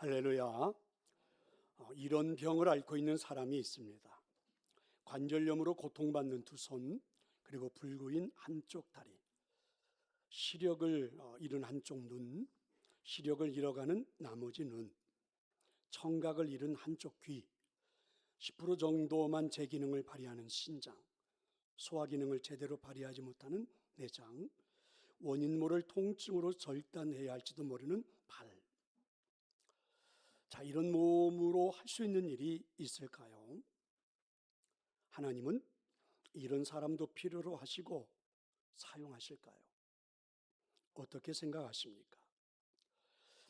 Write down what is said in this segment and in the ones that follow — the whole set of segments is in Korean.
할렐루야. 이런 병을 앓고 있는 사람이 있습니다. 관절염으로 고통받는 두 손, 그리고 불구인 한쪽 다리, 시력을 잃은 한쪽 눈, 시력을 잃어가는 나머지 눈, 청각을 잃은 한쪽 귀, 10% 정도만 제 기능을 발휘하는 신장, 소화 기능을 제대로 발휘하지 못하는 내장, 원인 모를 통증으로 절단해야 할지도 모르는 발. 자, 이런 몸으로 할 수 있는 일이 있을까요? 하나님은 이런 사람도 필요로 하시고 사용하실까요? 어떻게 생각하십니까?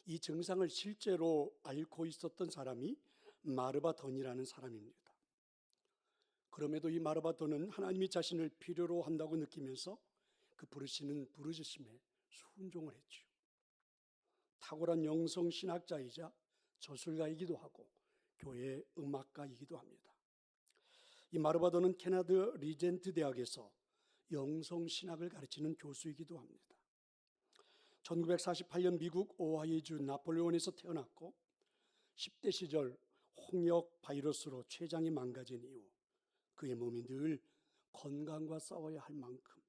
이 증상을 실제로 앓고 있었던 사람이 마르바돈이라는 사람입니다. 그럼에도 이 마르바돈은 하나님이 자신을 필요로 한다고 느끼면서 그 부르시는 부르짖음에 순종을 했죠. 탁월한 영성신학자이자 저술가이기도 하고 교회 음악가이기도 합니다. 이 마르바돈은 캐나다 리젠트 대학에서 영성신학을 가르치는 교수이기도 합니다. 1948년 미국 오하이오주 나폴레온에서 태어났고 10대 시절 홍역 바이러스로 췌장이 망가진 이후 그의 몸이 늘 건강과 싸워야 할 만큼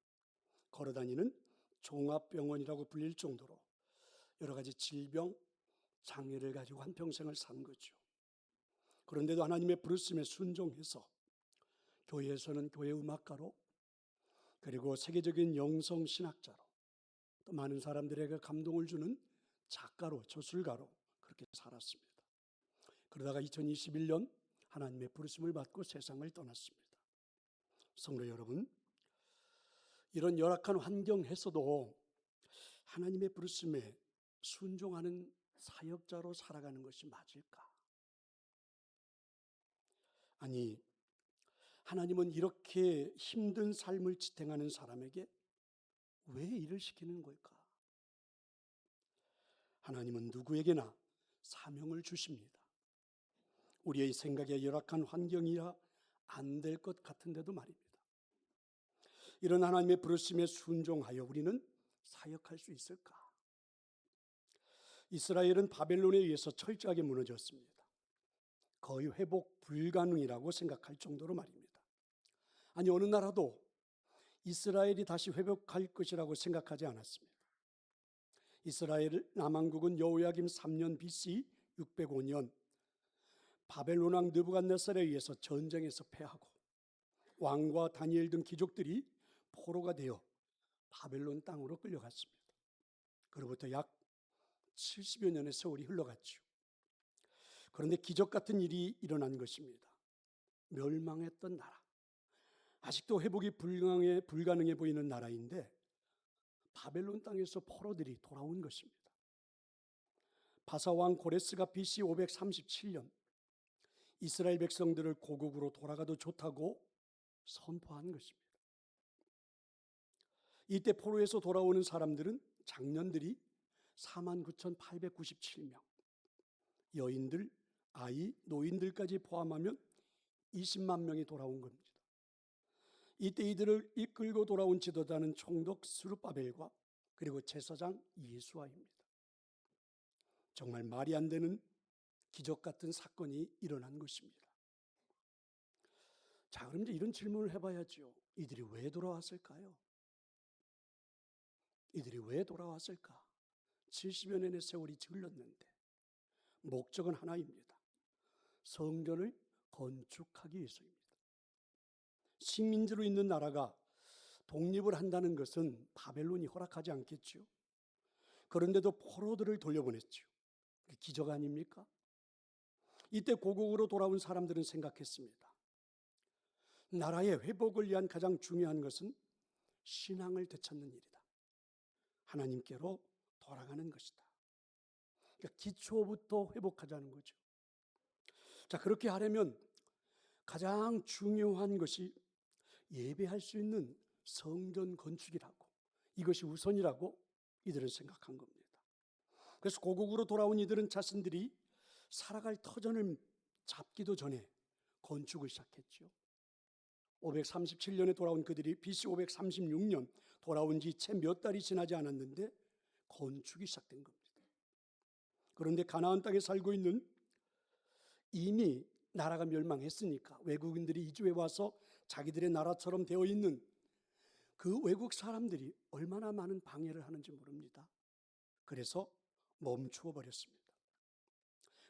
걸어다니는 종합병원이라고 불릴 정도로 여러 가지 질병, 장애를 가지고 한평생을 산 거죠. 그런데도 하나님의 부르심에 순종해서 교회에서는 교회 음악가로, 그리고 세계적인 영성신학자로, 또 많은 사람들에게 감동을 주는 작가로, 저술가로 그렇게 살았습니다. 그러다가 2021년 하나님의 부르심을 받고 세상을 떠났습니다. 성도 여러분, 이런 열악한 환경에서도 하나님의 부르심에 순종하는 사역자로 살아가는 것이 맞을까? 아니, 하나님은 이렇게 힘든 삶을 지탱하는 사람에게 왜 일을 시키는 걸까? 하나님은 누구에게나 사명을 주십니다. 우리의 생각에 열악한 환경이야 안 될 것 같은데도 말입니다. 이런 하나님의 부르심에 순종하여 우리는 사역할 수 있을까? 이스라엘은 바벨론에 의해서 철저하게 무너졌습니다. 거의 회복 불가능이라고 생각할 정도로 말입니다. 아니, 어느 나라도 이스라엘이 다시 회복할 것이라고 생각하지 않았습니다. 이스라엘 남왕국은 여호야김 3년 BC 605년 바벨론 왕 느부갓네살에 의해서 전쟁에서 패하고 왕과 다니엘 등 귀족들이 포로가 되어 바벨론 땅으로 끌려갔습니다. 그로부터 약 70여 년의 세월이 흘러갔죠. 그런데 기적 같은 일이 일어난 것입니다. 멸망했던 나라, 아직도 회복이 불가능해 보이는 나라인데 바벨론 땅에서 포로들이 돌아온 것입니다. 바사왕 고레스가 BC 537년 이스라엘 백성들을 고국으로 돌아가도 좋다고 선포한 것입니다. 이때 포로에서 돌아오는 사람들은 장년들이 49,897명, 여인들, 아이, 노인들까지 포함하면 20만 명이 돌아온 겁니다. 이때 이들을 이끌고 돌아온 지도자는 총독 스룹바벨과 그리고 제사장 예수아입니다. 정말 말이 안 되는 기적 같은 사건이 일어난 것입니다. 자, 그럼 이제 이런 질문을 해봐야죠. 이들이 왜 돌아왔을까요? 이들이 왜 돌아왔을까? 70여 년의 세월이 흘렀는데 목적은 하나입니다. 성전을 건축하기 위해서입니다. 식민지로 있는 나라가 독립을 한다는 것은 바벨론이 허락하지 않겠죠. 그런데도 포로들을 돌려보냈죠. 기적 아닙니까? 이때 고국으로 돌아온 사람들은 생각했습니다. 나라의 회복을 위한 가장 중요한 것은 신앙을 되찾는 일이다. 하나님께로 돌아가는 것이다. 그러니까 기초부터 회복하자는 거죠. 자, 그렇게 하려면 가장 중요한 것이 예배할 수 있는 성전 건축이라고, 이것이 우선이라고 이들은 생각한 겁니다. 그래서 고국으로 돌아온 이들은 자신들이 살아갈 터전을 잡기도 전에 건축을 시작했죠. 537년에 돌아온 그들이 BC 536년 돌아온 지 채 몇 달이 지나지 않았는데 건축이 시작된 겁니다. 그런데 가나안 땅에 살고 있는, 이미 나라가 멸망했으니까 외국인들이 이주해 와서 자기들의 나라처럼 되어 있는 그 외국 사람들이 얼마나 많은 방해를 하는지 모릅니다. 그래서 멈추어 버렸습니다.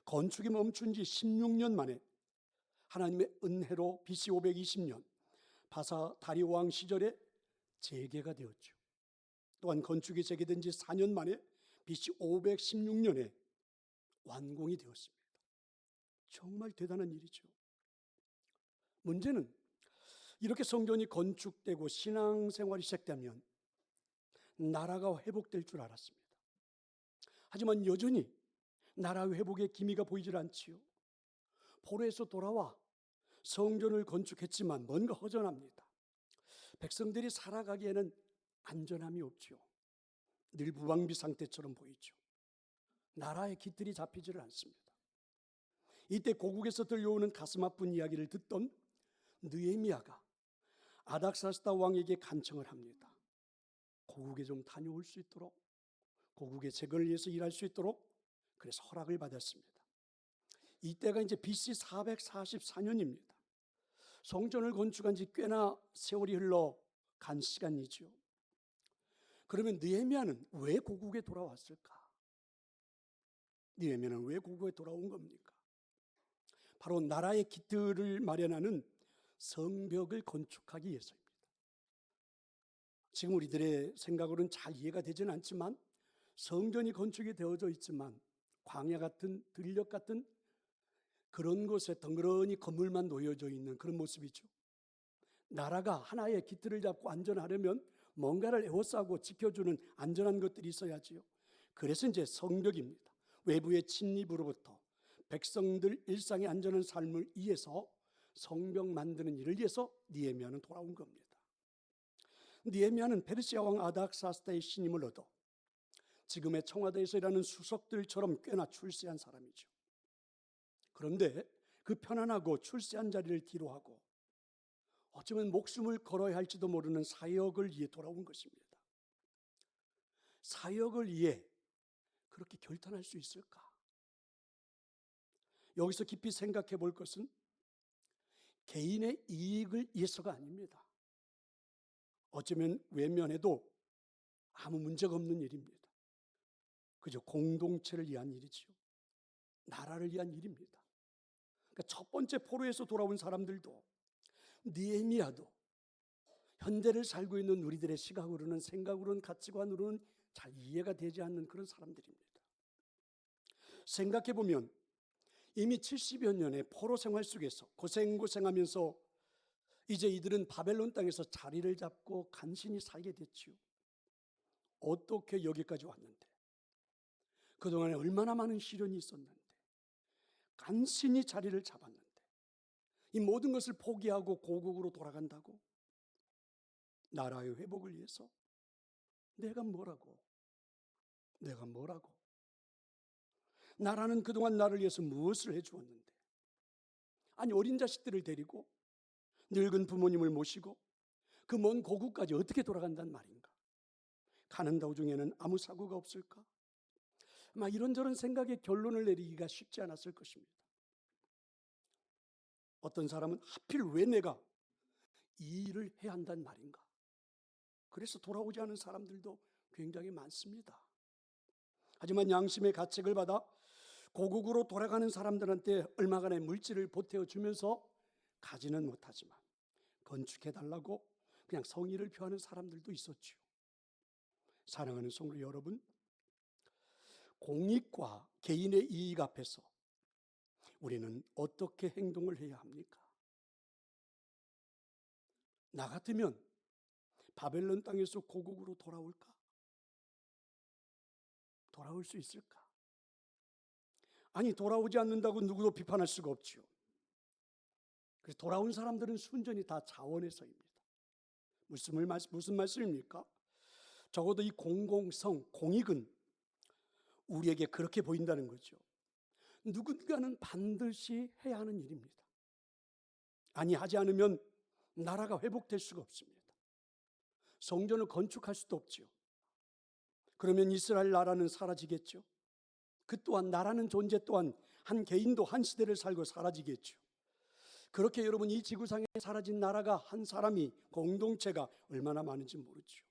건축이 멈춘 지 16년 만에 하나님의 은혜로 BC 520년 바사 다리오 왕 시절에 재개가 되었죠. 또한 건축이 재개된 지 4년 만에 BC 516년에 완공이 되었습니다. 정말 대단한 일이죠. 문제는 이렇게 성전이 건축되고 신앙생활이 시작되면 나라가 회복될 줄 알았습니다. 하지만 여전히 나라 회복의 기미가 보이질 않지요. 포로에서 돌아와 성전을 건축했지만 뭔가 허전합니다. 백성들이 살아가기에는 안전함이 없죠. 늘 무방비 상태처럼 보이죠. 나라의 깃들이 잡히지를 않습니다. 이때 고국에서 들려오는 가슴 아픈 이야기를 듣던 느헤미야가 아닥사스다 왕에게 간청을 합니다. 고국에 좀 다녀올 수 있도록, 고국의 재건을 위해서 일할 수 있도록, 그래서 허락을 받았습니다. 이때가 이제 BC 444년입니다. 성전을 건축한 지 꽤나 세월이 흘러간 시간이죠. 그러면 느헤미야는 왜 고국에 돌아왔을까? 느헤미야는 왜 고국에 돌아온 겁니까? 바로 나라의 깃들을 마련하는 성벽을 건축하기 위해서입니다. 지금 우리들의 생각으로는 잘 이해가 되지는 않지만 성전이 건축이 되어져 있지만 광야 같은 들녘 같은 그런 곳에 덩그러니 건물만 놓여져 있는 그런 모습이죠. 나라가 하나의 깃들을 잡고 안전하려면 뭔가를 에워싸고 지켜주는 안전한 것들이 있어야지요. 그래서 이제 성벽입니다. 외부의 침입으로부터 백성들 일상의 안전한 삶을 위해서 성벽 만드는 일을 위해서 느헤미야는 돌아온 겁니다. 느헤미야는 페르시아 왕 아닥사스다의 신임을 얻어 지금의 청와대에서 일하는 수석들처럼 꽤나 출세한 사람이죠. 그런데 그 편안하고 출세한 자리를 뒤로하고 어쩌면 목숨을 걸어야 할지도 모르는 사역을 위해 돌아온 것입니다. 사역을 위해 그렇게 결단할 수 있을까? 여기서 깊이 생각해 볼 것은 개인의 이익을 위해서가 아닙니다. 어쩌면 외면해도 아무 문제가 없는 일입니다. 그저 공동체를 위한 일이지요. 나라를 위한 일입니다. 그러니까 첫 번째 포로에서 돌아온 사람들도, 느헤미야도 현대를 살고 있는 우리들의 시각으로는, 생각으로는, 가치관으로는 잘 이해가 되지 않는 그런 사람들입니다. 생각해 보면 이미 70여 년의 포로 생활 속에서 고생하면서 이제 이들은 바벨론 땅에서 자리를 잡고 간신히 살게 됐지요. 어떻게 여기까지 왔는데, 그동안에 얼마나 많은 시련이 있었는데, 간신히 자리를 잡았는데 이 모든 것을 포기하고 고국으로 돌아간다고? 나라의 회복을 위해서? 내가 뭐라고? 나라는 그동안 나를 위해서 무엇을 해주었는데, 아니 어린 자식들을 데리고 늙은 부모님을 모시고 그 먼 고국까지 어떻게 돌아간단 말인가? 가는 도중에는 아무 사고가 없을까? 아마 이런저런 생각에 결론을 내리기가 쉽지 않았을 것입니다. 어떤 사람은 하필 왜 내가 이 일을 해야 한단 말인가? 그래서 돌아오지 않은 사람들도 굉장히 많습니다. 하지만 양심의 가책을 받아 고국으로 돌아가는 사람들한테 얼마간의 물질을 보태어주면서 가지는 못하지만 건축해달라고 그냥 성의를 표하는 사람들도 있었죠. 사랑하는 성도 여러분, 공익과 개인의 이익 앞에서 우리는 어떻게 행동을 해야 합니까? 나 같으면 바벨론 땅에서 고국으로 돌아올까? 돌아올 수 있을까? 아니, 돌아오지 않는다고 누구도 비판할 수가 없지요. 그래서 돌아온 사람들은 순전히 다 자원해서입니다. 무슨 말씀입니까? 적어도 이 공공성, 공익은 우리에게 그렇게 보인다는 거죠. 누군가는 반드시 해야 하는 일입니다. 아니, 하지 않으면 나라가 회복될 수가 없습니다. 성전을 건축할 수도 없죠. 그러면 이스라엘 나라는 사라지겠죠. 그 또한 나라는 존재 또한 한 개인도 한 시대를 살고 사라지겠죠. 그렇게 여러분 이 지구상에 사라진 나라가 한 사람이 공동체가 얼마나 많은지 모르죠.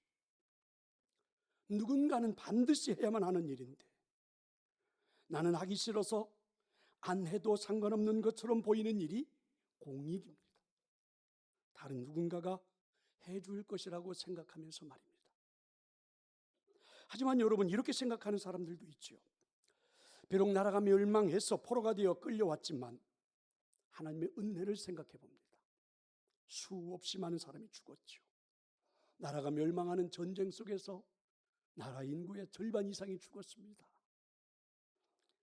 누군가는 반드시 해야만 하는 일인데 나는 하기 싫어서 안 해도 상관없는 것처럼 보이는 일이 공익입니다. 다른 누군가가 해줄 것이라고 생각하면서 말입니다. 하지만 여러분 이렇게 생각하는 사람들도 있죠. 비록 나라가 멸망해서 포로가 되어 끌려왔지만 하나님의 은혜를 생각해 봅니다. 수없이 많은 사람이 죽었죠. 나라가 멸망하는 전쟁 속에서 나라 인구의 절반 이상이 죽었습니다.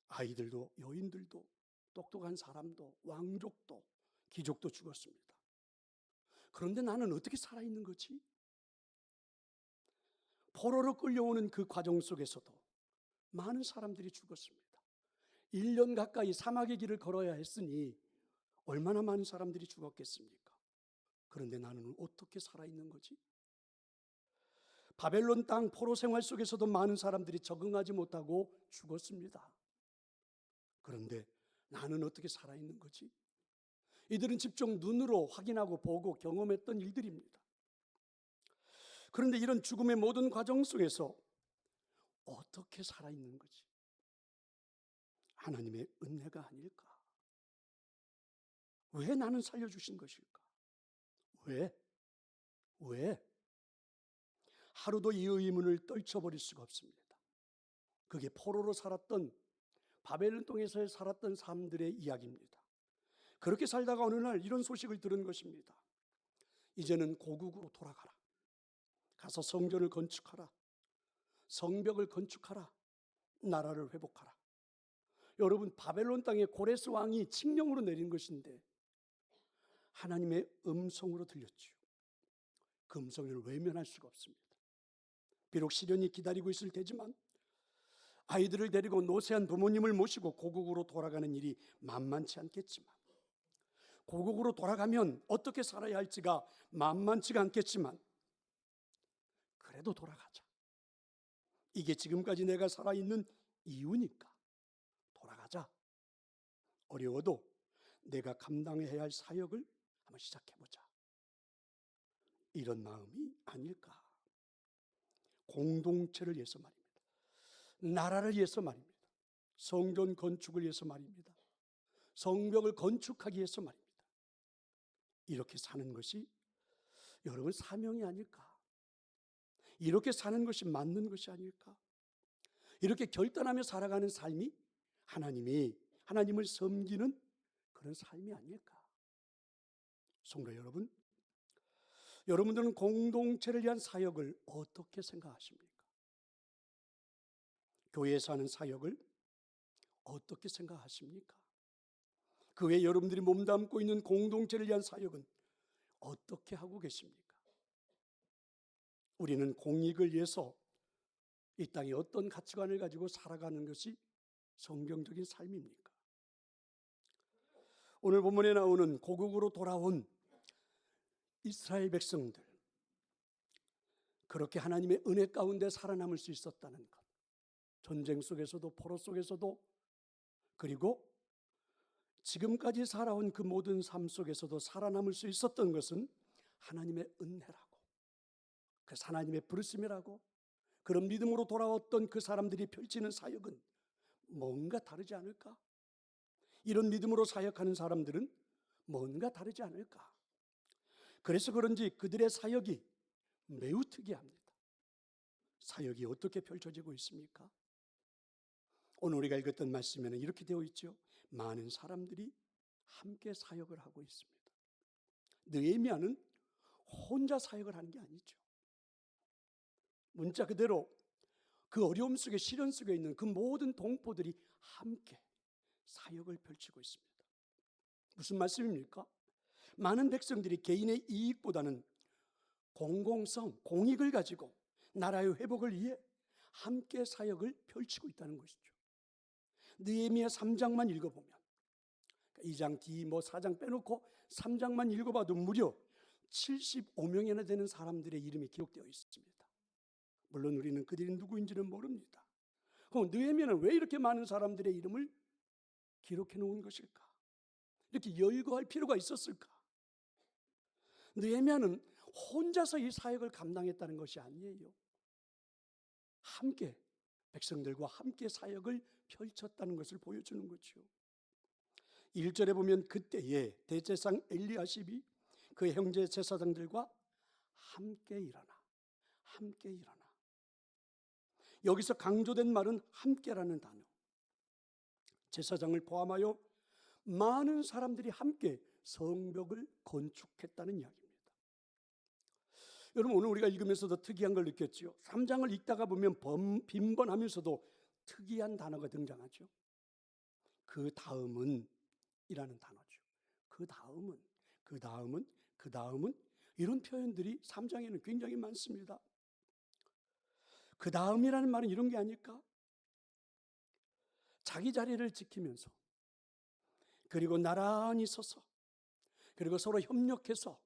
아이들도 여인들도 똑똑한 사람도 왕족도 귀족도 죽었습니다. 그런데 나는 어떻게 살아있는 거지? 포로로 끌려오는 그 과정 속에서도 많은 사람들이 죽었습니다. 1년 가까이 사막의 길을 걸어야 했으니 얼마나 많은 사람들이 죽었겠습니까? 그런데 나는 어떻게 살아있는 거지? 바벨론 땅 포로 생활 속에서도 많은 사람들이 적응하지 못하고 죽었습니다. 그런데 나는 어떻게 살아있는 거지? 이들은 직접 눈으로 확인하고 보고 경험했던 일들입니다. 그런데 이런 죽음의 모든 과정 속에서 어떻게 살아있는 거지? 하나님의 은혜가 아닐까? 왜 나는 살려주신 것일까? 왜? 하루도 이 의문을 떨쳐버릴 수가 없습니다. 그게 포로로 살았던 바벨론 땅에서 살았던 사람들의 이야기입니다. 그렇게 살다가 어느 날 이런 소식을 들은 것입니다. 이제는 고국으로 돌아가라. 가서 성전을 건축하라. 성벽을 건축하라. 나라를 회복하라. 여러분 바벨론 땅에 고레스 왕이 칙령으로 내린 것인데 하나님의 음성으로 들렸죠. 그 음성을 외면할 수가 없습니다. 비록 시련이 기다리고 있을 테지만 아이들을 데리고 노쇠한 부모님을 모시고 고국으로 돌아가는 일이 만만치 않겠지만 고국으로 돌아가면 어떻게 살아야 할지가 만만치가 않겠지만 그래도 돌아가자. 이게 지금까지 내가 살아있는 이유니까 돌아가자. 어려워도 내가 감당해야 할 사역을 한번 시작해보자. 이런 마음이 아닐까. 공동체를 위해서 말입니다. 나라를 위해서 말입니다. 성전 건축을 위해서 말입니다. 성벽을 건축하기 위해서 말입니다. 이렇게 사는 것이 여러분 사명이 아닐까? 이렇게 사는 것이 맞는 것이 아닐까? 이렇게 결단하며 살아가는 삶이 하나님을 섬기는 그런 삶이 아닐까? 성도 여러분, 여러분들은 공동체를 위한 사역을 어떻게 생각하십니까? 교회에서 하는 사역을 어떻게 생각하십니까? 그 외에 여러분들이 몸담고 있는 공동체를 위한 사역은 어떻게 하고 계십니까? 우리는 공익을 위해서 이 땅에 어떤 가치관을 가지고 살아가는 것이 성경적인 삶입니까? 오늘 본문에 나오는 고국으로 돌아온 이스라엘 백성들, 그렇게 하나님의 은혜 가운데 살아남을 수 있었다는 것, 전쟁 속에서도 포로 속에서도 그리고 지금까지 살아온 그 모든 삶 속에서도 살아남을 수 있었던 것은 하나님의 은혜라고, 그 하나님의 부르심이라고, 그런 믿음으로 돌아왔던 그 사람들이 펼치는 사역은 뭔가 다르지 않을까? 이런 믿음으로 사역하는 사람들은 뭔가 다르지 않을까? 그래서 그런지 그들의 사역이 매우 특이합니다. 사역이 어떻게 펼쳐지고 있습니까? 오늘 우리가 읽었던 말씀에는 이렇게 되어 있죠. 많은 사람들이 함께 사역을 하고 있습니다. 느헤미야는 혼자 사역을 하는 게 아니죠. 문자 그대로 그 어려움 속에 시련 속에 있는 그 모든 동포들이 함께 사역을 펼치고 있습니다. 무슨 말씀입니까? 많은 백성들이 개인의 이익보다는 공공성, 공익을 가지고 나라의 회복을 위해 함께 사역을 펼치고 있다는 것이죠. 느헤미야 3장만 읽어보면 2장 뒤 4장 빼놓고 3장만 읽어봐도 무려 75명이나 되는 사람들의 이름이 기록되어 있습니다. 물론 우리는 그들이 누구인지는 모릅니다. 그럼 느헤미야는 왜 이렇게 많은 사람들의 이름을 기록해 놓은 것일까? 이렇게 열거할 필요가 있었을까? 느헤미야는 혼자서 이 사역을 감당했다는 것이 아니에요. 함께 백성들과 함께 사역을 펼쳤다는 것을 보여주는 거죠. 1절에 보면 그때에 대제사장 엘리야십이 그 형제 제사장들과 함께 일어나. 여기서 강조된 말은 함께라는 단어. 제사장을 포함하여 많은 사람들이 함께 성벽을 건축했다는 이야기입니다. 여러분, 오늘 우리가 읽으면서도 특이한 걸 느꼈죠. 3장을 읽다가 보면 빈번하면서도 특이한 단어가 등장하죠. 그 다음은 이라는 단어죠. 그 다음은 이런 표현들이 3장에는 굉장히 많습니다. 그 다음이라는 말은 이런 게 아닐까? 자기 자리를 지키면서, 그리고 나란히 서서, 그리고 서로 협력해서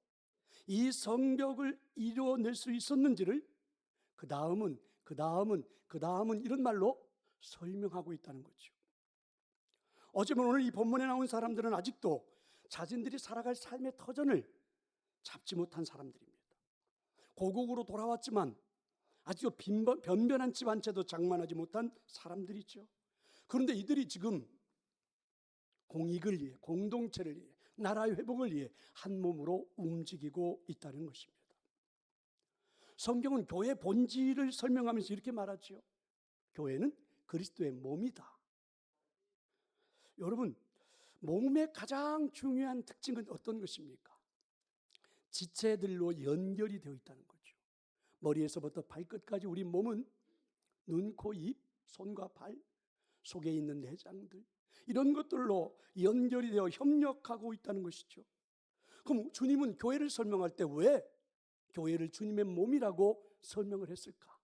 이 성벽을 이루어낼 수 있었는지를 그 다음은 이런 말로 설명하고 있다는 거죠. 어쩌면 오늘 이 본문에 나온 사람들은 아직도 자신들이 살아갈 삶의 터전을 잡지 못한 사람들입니다. 고국으로 돌아왔지만 아직도 변변한 집 한 채도 장만하지 못한 사람들이죠. 그런데 이들이 지금 공익을 위해, 공동체를 위해, 나라의 회복을 위해 한 몸으로 움직이고 있다는 것입니다. 성경은 교회 본질을 설명하면서 이렇게 말하죠. 교회는 그리스도의 몸이다. 여러분, 몸의 가장 중요한 특징은 어떤 것입니까? 지체들로 연결이 되어 있다는 거죠. 머리에서부터 발끝까지 우리 몸은 눈, 코, 입, 손과 발, 속에 있는 내장들, 이런 것들로 연결이 되어 협력하고 있다는 것이죠. 그럼 주님은 교회를 설명할 때 왜 교회를 주님의 몸이라고 설명을 했을까?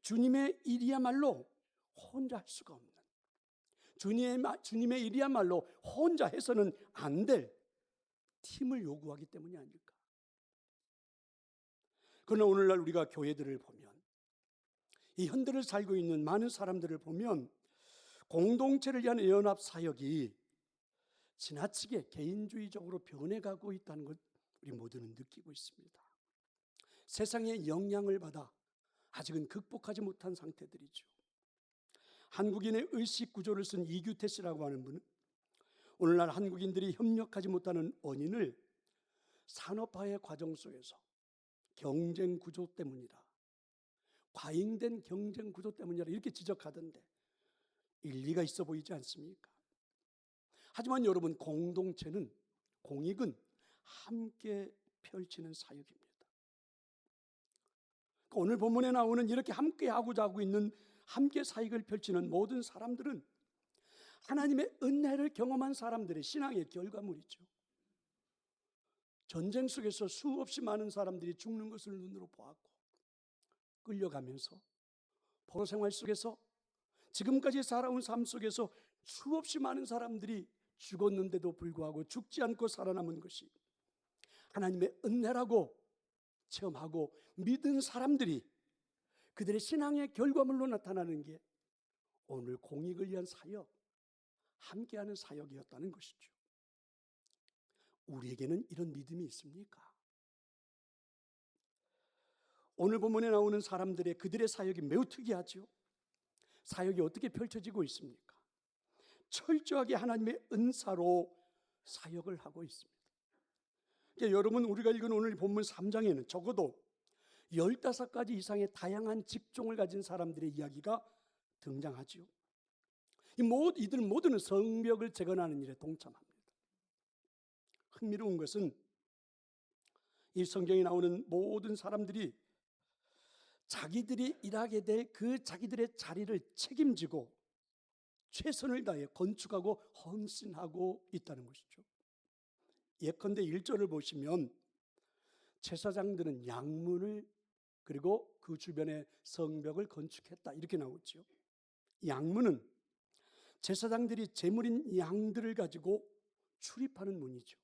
주님의 일이야말로 혼자 할 수가 없는, 주님의 일이야말로 혼자 해서는 안 될 팀을 요구하기 때문이 아닐까? 그러나 오늘날 우리가 교회들을 보면, 이 현대를 살고 있는 많은 사람들을 보면 공동체를 위한 연합 사역이 지나치게 개인주의적으로 변해가고 있다는 것 우리 모두는 느끼고 있습니다. 세상의 영향을 받아 아직은 극복하지 못한 상태들이죠. 한국인의 의식 구조를 쓴 이규태 씨라고 하는 분은 오늘날 한국인들이 협력하지 못하는 원인을 산업화의 과정 속에서 경쟁 구조 때문이다, 과잉된 경쟁 구조 때문이다, 이렇게 지적하던데 일리가 있어 보이지 않습니까? 하지만 여러분, 공동체는, 공익은 함께 펼치는 사역입니다. 오늘 본문에 나오는 이렇게 함께 하고자 하고 있는 함께 사역을 펼치는 모든 사람들은 하나님의 은혜를 경험한 사람들의 신앙의 결과물이죠. 전쟁 속에서 수없이 많은 사람들이 죽는 것을 눈으로 보았고, 끌려가면서 포로 생활 속에서 지금까지 살아온 삶 속에서 수없이 많은 사람들이 죽었는데도 불구하고 죽지 않고 살아남은 것이 하나님의 은혜라고 체험하고 믿은 사람들이 그들의 신앙의 결과물로 나타나는 게 오늘 공익을 위한 사역, 함께하는 사역이었다는 것이죠. 우리에게는 이런 믿음이 있습니까? 오늘 본문에 나오는 사람들의 그들의 사역이 매우 특이하죠. 사역이 어떻게 펼쳐지고 있습니까? 철저하게 하나님의 은사로 사역을 하고 있습니다. 그러니까 여러분, 우리가 읽은 오늘 본문 3장에는 적어도 15가지 이상의 다양한 직종을 가진 사람들의 이야기가 등장하죠. 이들 모두는 성벽을 재건하는 일에 동참합니다. 흥미로운 것은 이 성경에 나오는 모든 사람들이 자기들이 일하게 될 그 자기들의 자리를 책임지고 최선을 다해 건축하고 헌신하고 있다는 것이죠. 예컨대 1절을 보시면 제사장들은 양문을 그리고 그 주변에 성벽을 건축했다, 이렇게 나오죠. 양문은 제사장들이 제물인 양들을 가지고 출입하는 문이죠.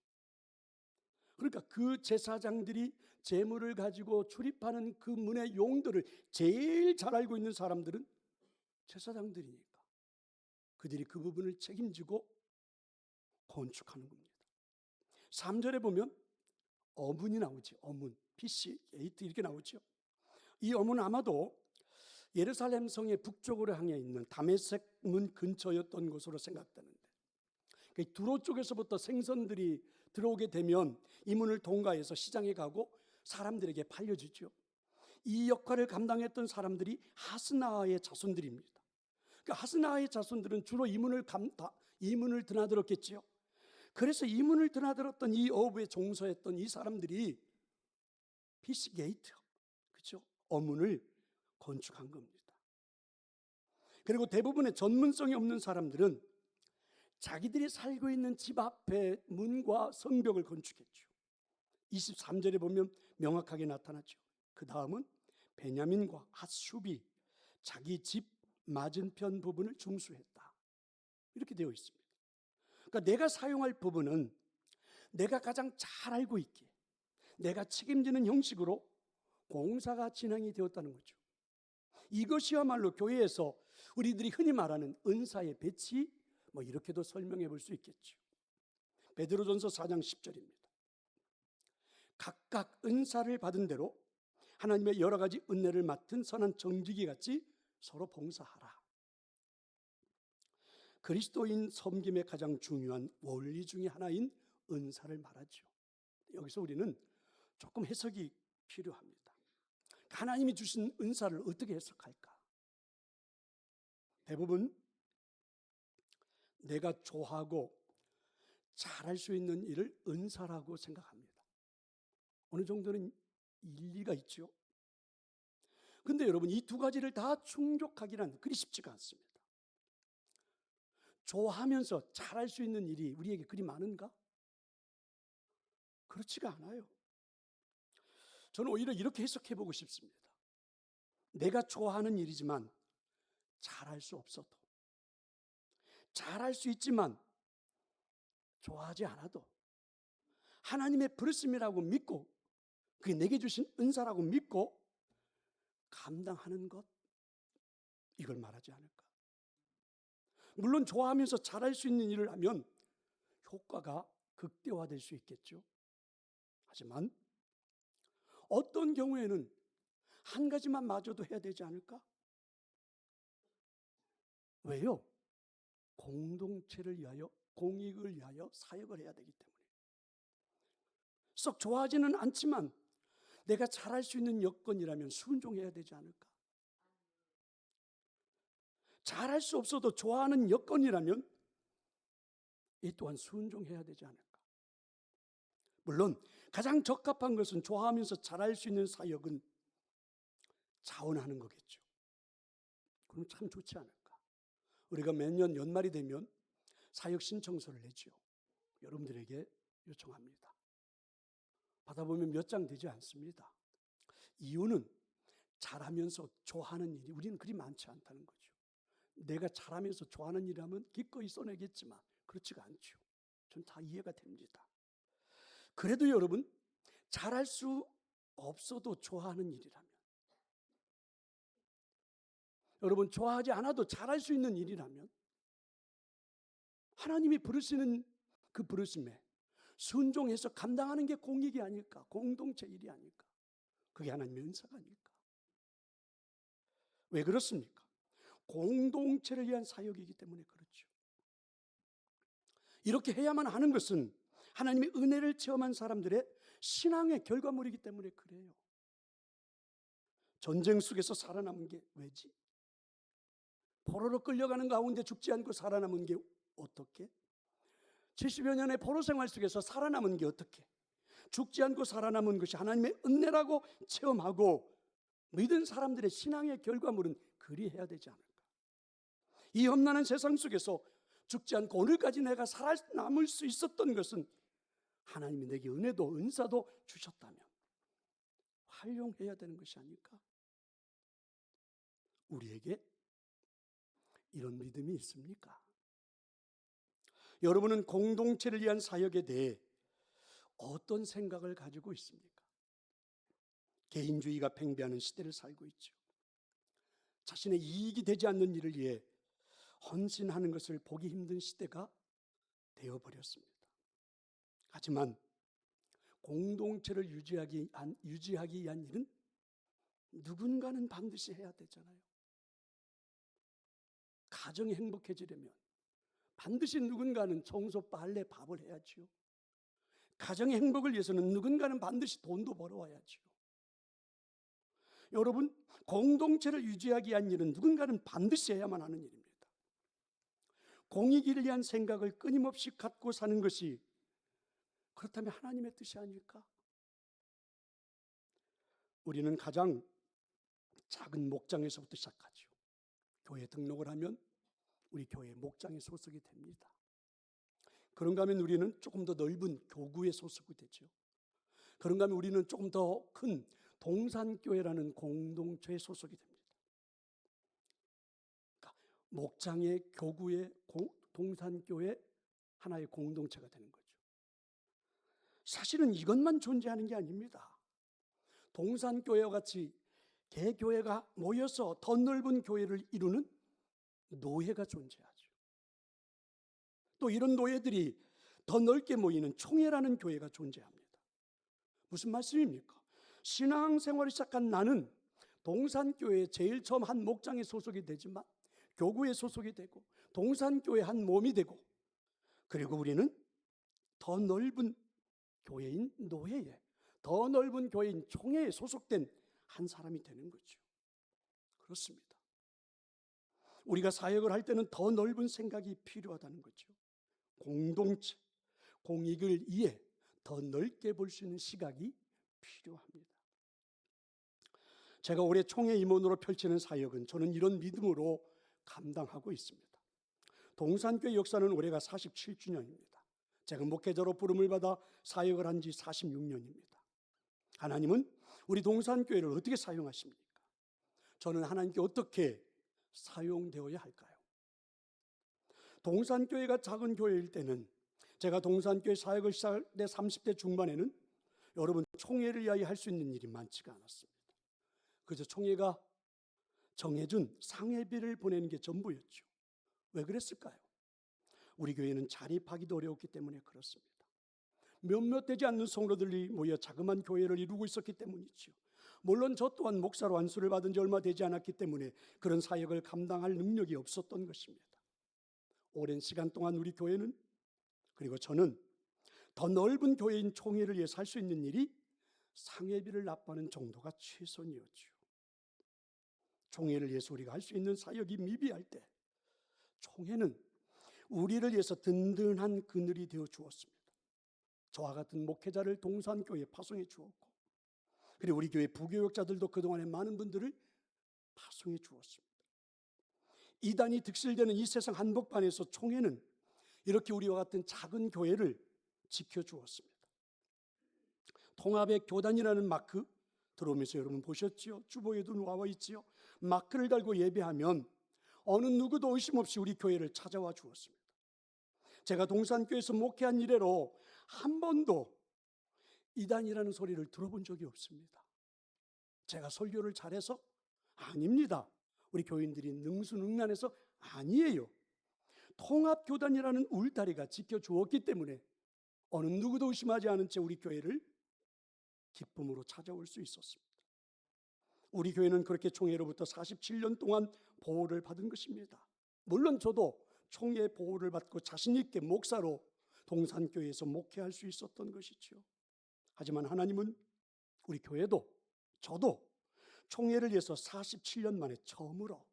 그러니까 그 제사장들이 제물을 가지고 출입하는 그 문의 용도를 제일 잘 알고 있는 사람들은 제사장들이니까 그들이 그 부분을 책임지고 건축하는 겁니다. 3절에 보면 어문이 나오죠. 어문, PC, 게이트 이렇게 나오죠. 이 어문은 아마도 예루살렘 성의 북쪽으로 향해 있는 다메섹 문 근처였던 것으로 생각되는데, 두로 쪽에서부터 생선들이 들어오게 되면 이 문을 통과해서 시장에 가고 사람들에게 팔려지죠. 이 역할을 감당했던 사람들이 하스나의 자손들입니다. 하스나의 자손들은 주로 이 문을 드나들었겠지요. 그래서 이 문을 드나들었던 이 어부에 종사했던 이 사람들이 피시 게이트, 그렇죠? 어문을 건축한 겁니다. 그리고 대부분의 전문성이 없는 사람들은 자기들이 살고 있는 집 앞에 문과 성벽을 건축했죠. 23절에 보면 명확하게 나타나죠. 그 다음은 베냐민과 핫슈비 자기 집 맞은편 부분을 중수했다. 이렇게 되어 있습니다. 그러니까 내가 사용할 부분은 내가 가장 잘 알고 있기에 내가 책임지는 형식으로 공사가 진행이 되었다는 거죠. 이것이야말로 교회에서 우리들이 흔히 말하는 은사의 배치, 이렇게도 설명해 볼 수 있겠죠. 베드로전서 4장 10절입니다. 각각 은사를 받은 대로 하나님의 여러 가지 은혜를 맡은 선한 정직이 같이 서로 봉사하라. 그리스도인 섬김의 가장 중요한 원리 중에 하나인 은사를 말하죠. 여기서 우리는 조금 해석이 필요합니다. 하나님이 주신 은사를 어떻게 해석할까? 대부분 내가 좋아하고 잘할 수 있는 일을 은사라고 생각합니다. 어느 정도는 일리가 있죠. 근데 여러분, 이 두 가지를 다 충족하기란 그리 쉽지가 않습니다. 좋아하면서 잘할 수 있는 일이 우리에게 그리 많은가? 그렇지가 않아요. 저는 오히려 이렇게 해석해 보고 싶습니다. 내가 좋아하는 일이지만 잘할 수 없어도, 잘할 수 있지만 좋아하지 않아도 하나님의 부르심이라고 믿고 그게 내게 주신 은사라고 믿고 감당하는 것, 이걸 말하지 않을까? 물론 좋아하면서 잘할 수 있는 일을 하면 효과가 극대화될 수 있겠죠. 하지만 어떤 경우에는 한 가지만 마저도 해야 되지 않을까? 왜요? 공동체를 위하여, 공익을 위하여 사역을 해야 되기 때문에. 썩 좋아하지는 않지만 내가 잘할 수 있는 여건이라면 순종해야 되지 않을까? 잘할 수 없어도 좋아하는 여건이라면 이 또한 순종해야 되지 않을까? 물론 가장 적합한 것은 좋아하면서 잘할 수 있는 사역은 자원하는 거겠죠. 그럼 참 좋지 않을까? 우리가 매년 연말이 되면 사역 신청서를 내죠. 여러분들에게 요청합니다. 받아보면 몇 장 되지 않습니다. 이유는 잘하면서 좋아하는 일이 우리는 그리 많지 않다는 거죠. 내가 잘하면서 좋아하는 일이라면 기꺼이 써내겠지만 그렇지가 않죠. 전 다 이해가 됩니다. 그래도 여러분, 잘할 수 없어도 좋아하는 일이라면, 여러분 좋아하지 않아도 잘할 수 있는 일이라면 하나님이 부르시는 그 부르심에 순종해서 감당하는 게 공익이 아닐까? 공동체 일이 아닐까? 그게 하나님의 은사가 아닐까? 왜 그렇습니까? 공동체를 위한 사역이기 때문에 그렇죠. 이렇게 해야만 하는 것은 하나님의 은혜를 체험한 사람들의 신앙의 결과물이기 때문에 그래요. 전쟁 속에서 살아남은 게 왜지? 포로로 끌려가는 가운데 죽지 않고 살아남은 게 어떻게? 70여 년의 포로 생활 속에서 살아남은 게 어떻게? 죽지 않고 살아남은 것이 하나님의 은혜라고 체험하고 믿은 사람들의 신앙의 결과물은 그리해야 되지 않을까? 이 험난한 세상 속에서 죽지 않고 오늘까지 내가 살아남을 수 있었던 것은 하나님이 내게 은혜도 은사도 주셨다면 활용해야 되는 것이 아닐까? 우리에게 이런 믿음이 있습니까? 여러분은 공동체를 위한 사역에 대해 어떤 생각을 가지고 있습니까? 개인주의가 팽배하는 시대를 살고 있죠. 자신의 이익이 되지 않는 일을 위해 헌신하는 것을 보기 힘든 시대가 되어버렸습니다. 하지만 공동체를 유지하기 위한 일은 누군가는 반드시 해야 되잖아요. 가정이 행복해지려면 반드시 누군가는 청소, 빨래, 밥을 해야지요. 가정의 행복을 위해서는 누군가는 반드시 돈도 벌어와야지요. 여러분, 공동체를 유지하기 위한 일은 누군가는 반드시 해야만 하는 일입니다. 공익을 위한 생각을 끊임없이 갖고 사는 것이 그렇다면 하나님의 뜻이 아닐까? 우리는 가장 작은 목장에서부터 시작하죠. 교회 등록을 하면 우리 교회 목장에 소속이 됩니다. 그런가 하면 우리는 조금 더 넓은 교구에 소속이 되죠. 그런가 하면 우리는 조금 더 큰 동산교회라는 공동체에 소속이 됩니다. 그러니까 목장의 교구의 동산교회 하나의 공동체가 되는 거죠. 사실은 이것만 존재하는 게 아닙니다. 동산교회와 같이 개교회가 모여서 더 넓은 교회를 이루는 노회가 존재하죠. 또 이런 노예들이 더 넓게 모이는 총회라는 교회가 존재합니다. 무슨 말씀입니까? 신앙생활을 시작한 나는 동산교회에 제일 처음 한 목장에 소속이 되지만 교구에 소속이 되고 동산교회 한 몸이 되고, 그리고 우리는 더 넓은 교회인 노회에, 더 넓은 교회인 총회에 소속된 한 사람이 되는 거죠. 그렇습니다. 우리가 사역을 할 때는 더 넓은 생각이 필요하다는 거죠. 공동체, 공익을 위해 더 넓게 볼 수 있는 시각이 필요합니다. 제가 올해 총회 임원으로 펼치는 사역은 저는 이런 믿음으로 감당하고 있습니다. 동산교회 역사는 올해가 47주년입니다. 제가 목회자로 부름을 받아 사역을 한 지 46년입니다. 하나님은 우리 동산교회를 어떻게 사용하십니까? 저는 하나님께 어떻게 사용되어야 할까요? 동산교회가 작은 교회일 때는, 제가 동산교회 사역을 시작할 때 30대 중반에는 여러분 총회를 위하여 할 수 있는 일이 많지가 않았습니다. 그저 총회가 정해준 상회비를 보내는 게 전부였죠. 왜 그랬을까요? 우리 교회는 자립하기도 어려웠기 때문에 그렇습니다. 몇몇 되지 않는 성도들이 모여 자그마한 교회를 이루고 있었기 때문이죠. 물론 저 또한 목사로 안수를 받은 지 얼마 되지 않았기 때문에 그런 사역을 감당할 능력이 없었던 것입니다. 오랜 시간 동안 우리 교회는, 그리고 저는 더 넓은 교회인 총회를 위해서 할 수 있는 일이 상회비를 납부하는 정도가 최선이었죠. 총회를 위해서 우리가 할 수 있는 사역이 미비할 때 총회는 우리를 위해서 든든한 그늘이 되어 주었습니다. 저와 같은 목회자를 동산교회에 파송해 주었고, 그리고 우리 교회 부교역자들도 그동안에 많은 분들을 파송해 주었습니다. 이단이 득실되는 이 세상 한복판에서 총회는 이렇게 우리와 같은 작은 교회를 지켜주었습니다. 통합의 교단이라는 마크 들어오면서 여러분 보셨지요? 주보에도 나와 있지요? 마크를 달고 예배하면 어느 누구도 의심 없이 우리 교회를 찾아와 주었습니다. 제가 동산교회에서 목회한 이래로 한 번도 이단이라는 소리를 들어본 적이 없습니다. 제가 설교를 잘해서? 아닙니다. 우리 교인들이 능수능란해서? 아니에요. 통합교단이라는 울타리가 지켜주었기 때문에 어느 누구도 의심하지 않은 채 우리 교회를 기쁨으로 찾아올 수 있었습니다. 우리 교회는 그렇게 총회로부터 47년 동안 보호를 받은 것입니다. 물론 저도 총회 보호를 받고 자신 있게 목사로 동산교회에서 목회할 수 있었던 것이죠. 하지만 하나님은 우리 교회도 저도 총회를 위해서 47년 만에 처음으로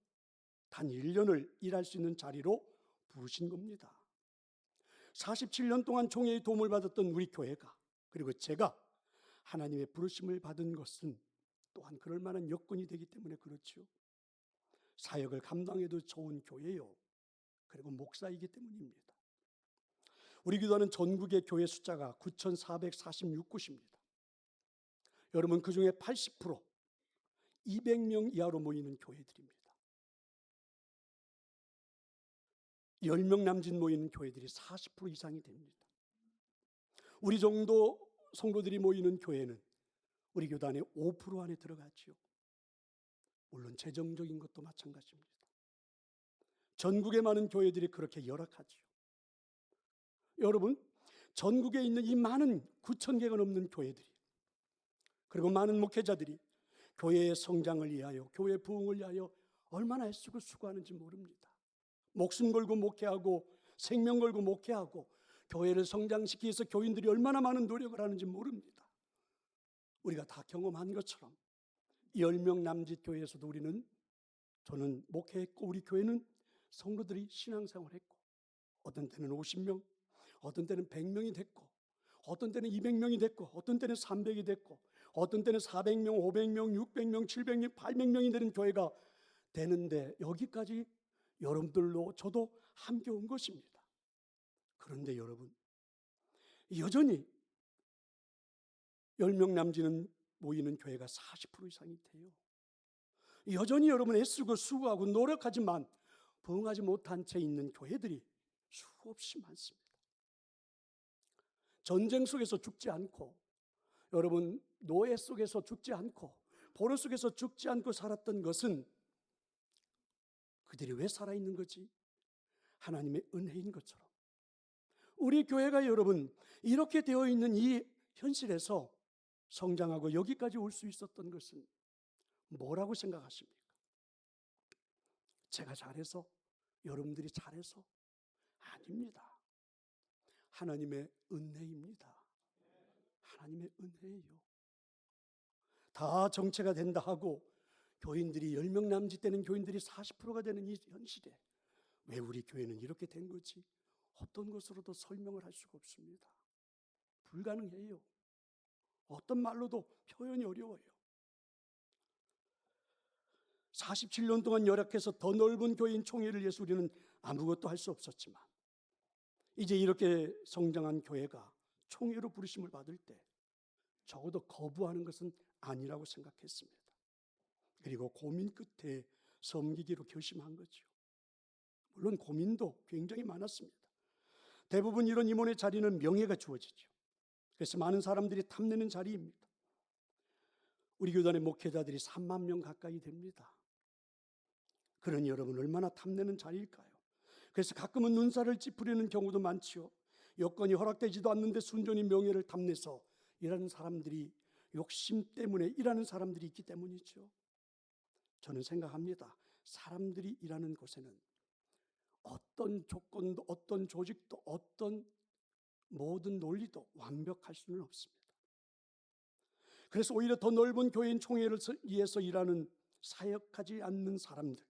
단 1년을 일할 수 있는 자리로 부르신 겁니다. 47년 동안 총회의 도움을 받았던 우리 교회가, 그리고 제가 하나님의 부르심을 받은 것은 또한 그럴 만한 여건이 되기 때문에 그렇죠. 사역을 감당해도 좋은 교회요, 그리고 목사이기 때문입니다. 우리 교단은 전국의 교회 숫자가 9,446곳입니다. 여러분, 그 중에 80% 200명 이하로 모이는 교회들입니다. 10명 남짓 모이는 교회들이 40% 이상이 됩니다. 우리 정도 성도들이 모이는 교회는 우리 교단의 5% 안에 들어가죠. 물론 재정적인 것도 마찬가지입니다. 전국의 많은 교회들이 그렇게 열악하지요. 여러분, 전국에 있는 이 많은 9,000개가 넘는 교회들이, 그리고 많은 목회자들이 교회의 성장을 위하여, 교회 부흥을 위하여 얼마나 애쓰고 수고하는지 모릅니다. 목숨 걸고 목회하고 생명 걸고 목회하고 교회를 성장시키기 위해서 교인들이 얼마나 많은 노력을 하는지 모릅니다. 우리가 다 경험한 것처럼 10명 남짓 교회에서도 저는 목회했고, 우리 교회는 성도들이 신앙생활했고, 어떤 때는 50명, 어떤 때는 100명이 됐고, 어떤 때는 200명이 됐고, 어떤 때는 300이 됐고, 어떤 때는 400명, 500명, 600명, 700명, 800명이 되는 교회가 되는데, 여기까지 여러분들로 저도 함께 온 것입니다. 그런데 여러분, 여전히 10명 남짓은 모이는 교회가 40% 이상이 돼요. 여전히 여러분 애쓰고 수고하고 노력하지만 부흥하지 못한 채 있는 교회들이 수없이 많습니다. 전쟁 속에서 죽지 않고, 여러분 노예 속에서 죽지 않고, 포로 속에서 죽지 않고 살았던 것은 그들이 왜 살아있는 거지? 하나님의 은혜인 것처럼 우리 교회가 여러분 이렇게 되어 있는 이 현실에서 성장하고 여기까지 올 수 있었던 것은 뭐라고 생각하십니까? 제가 잘해서? 여러분들이 잘해서? 아닙니다. 하나님의 은혜입니다. 하나님의 은혜예요. 다 정체가 된다 하고 교인들이 10명 남짓 되는 교인들이 40%가 되는 이 현실에 왜 우리 교회는 이렇게 된 거지? 어떤 것으로도 설명을 할 수가 없습니다. 불가능해요. 어떤 말로도 표현이 어려워요. 47년 동안 열악해서 더 넓은 교인 총회를 위해서 우리는 아무것도 할 수 없었지만, 이제 이렇게 성장한 교회가 총회로 부르심을 받을 때 적어도 거부하는 것은 아니라고 생각했습니다. 그리고 고민 끝에 섬기기로 결심한 거죠. 물론 고민도 굉장히 많았습니다. 대부분 이런 임원의 자리는 명예가 주어지죠. 그래서 많은 사람들이 탐내는 자리입니다. 우리 교단의 목회자들이 3만 명 가까이 됩니다. 그러니 여러분 얼마나 탐내는 자리일까요? 그래서 가끔은 눈살을 찌푸리는 경우도 많지요. 여건이 허락되지도 않는데 순전히 명예를 탐내서 일하는 사람들이, 욕심 때문에 일하는 사람들이 있기 때문이죠. 저는 생각합니다. 사람들이 일하는 곳에는 어떤 조건도, 어떤 조직도, 어떤 모든 논리도 완벽할 수는 없습니다. 그래서 오히려 더 넓은 교인 총회를 위해서 일하는, 사역하지 않는 사람들,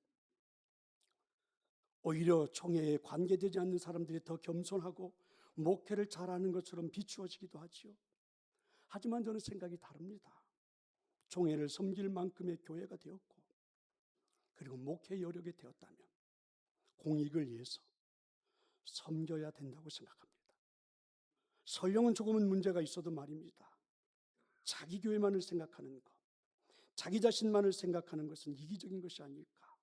오히려 총회에 관계되지 않는 사람들이 더 겸손하고 목회를 잘하는 것처럼 비추어지기도 하지요. 하지만 저는 생각이 다릅니다. 총회를 섬길 만큼의 교회가 되었고, 그리고 목회 여력이 되었다면 공익을 위해서 섬겨야 된다고 생각합니다. 설령은 조금은 문제가 있어도 말입니다. 자기 교회만을 생각하는 것, 자기 자신만을 생각하는 것은 이기적인 것이 아닐까?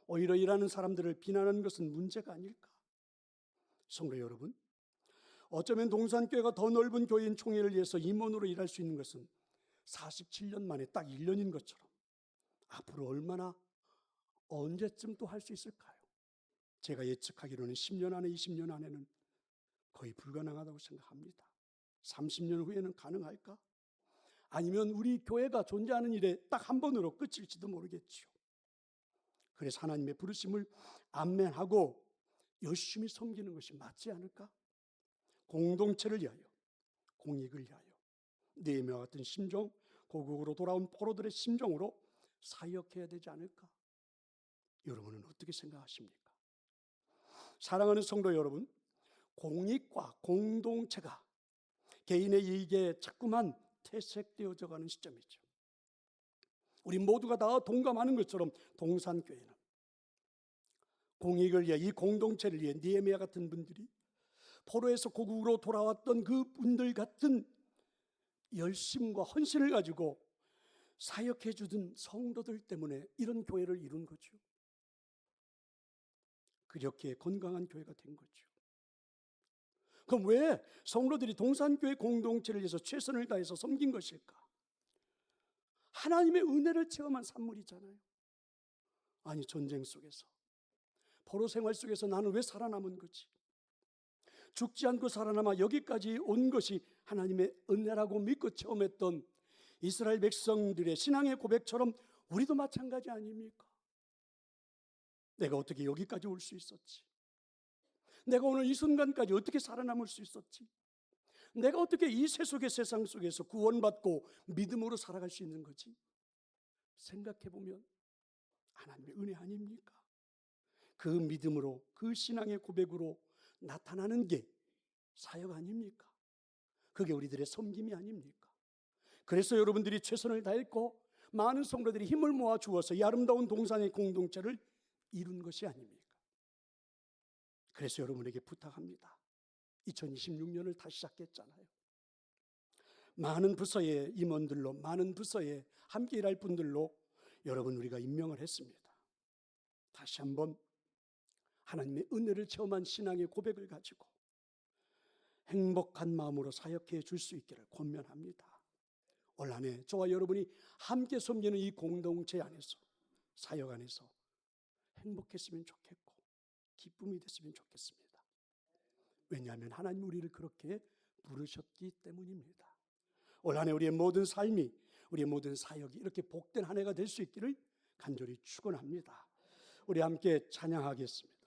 오히려 일하는 사람들을 비난하는 것은 문제가 아닐까? 성도 여러분, 어쩌면 동산교회가 더 넓은 교인 총회를 위해서 임원으로 일할 수 있는 것은 47년 만에 딱 1년인 것처럼 앞으로 얼마나, 언제쯤 또 할 수 있을까요? 제가 예측하기로는 10년 안에, 20년 안에는 거의 불가능하다고 생각합니다. 30년 후에는 가능할까? 아니면 우리 교회가 존재하는 일에 딱 한 번으로 끝일지도 모르겠죠. 그래서 하나님의 부르심을 암면하고 열심히 섬기는 것이 맞지 않을까? 공동체를 위하여, 공익을 위하여, 느헤미야와 같은 심정, 고국으로 돌아온 포로들의 심정으로 사역해야 되지 않을까? 여러분은 어떻게 생각하십니까? 사랑하는 성도 여러분, 공익과 공동체가 개인의 이익에 자꾸만 퇴색되어져 가는 시점이죠. 우리 모두가 다 동감하는 것처럼 동산교회는 공익을 위해, 이 공동체를 위해 느헤미야 같은 분들이, 포로에서 고국으로 돌아왔던 그 분들 같은 열심과 헌신을 가지고 사역해 주던 성도들 때문에 이런 교회를 이룬 거죠. 그렇게 건강한 교회가 된 거죠. 그럼 왜 성도들이 동산교회 공동체를 위해서 최선을 다해서 섬긴 것일까? 하나님의 은혜를 체험한 산물이잖아요. 아니, 전쟁 속에서, 포로 생활 속에서 나는 왜 살아남은 거지? 죽지 않고 살아남아 여기까지 온 것이 하나님의 은혜라고 믿고 처음 했던 이스라엘 백성들의 신앙의 고백처럼 우리도 마찬가지 아닙니까? 내가 어떻게 여기까지 올 수 있었지? 내가 오늘 이 순간까지 어떻게 살아남을 수 있었지? 내가 어떻게 이 세속의 세상 속에서 구원받고 믿음으로 살아갈 수 있는 거지? 생각해보면 하나님의 은혜 아닙니까? 그 믿음으로, 그 신앙의 고백으로 나타나는 게 사역 아닙니까? 그게 우리들의 섬김이 아닙니까? 그래서 여러분들이 최선을 다했고 많은 성도들이 힘을 모아 주어서 이 아름다운 동산의 공동체를 이룬 것이 아닙니까? 그래서 여러분에게 부탁합니다. 2026년을 다시 시작했잖아요. 많은 부서의 임원들로, 많은 부서에 함께 일할 분들로 여러분 우리가 임명을 했습니다. 다시 한번 하나님의 은혜를 체험한 신앙의 고백을 가지고 행복한 마음으로 사역해 줄 수 있기를 권면합니다. 올 한 해 저와 여러분이 함께 섬기는 이 공동체 안에서, 사역 안에서 행복했으면 좋겠고 기쁨이 됐으면 좋겠습니다. 왜냐하면 하나님 우리를 그렇게 부르셨기 때문입니다. 올 한 해 우리의 모든 삶이, 우리의 모든 사역이 이렇게 복된 한 해가 될 수 있기를 간절히 축원합니다. 우리 함께 찬양하겠습니다.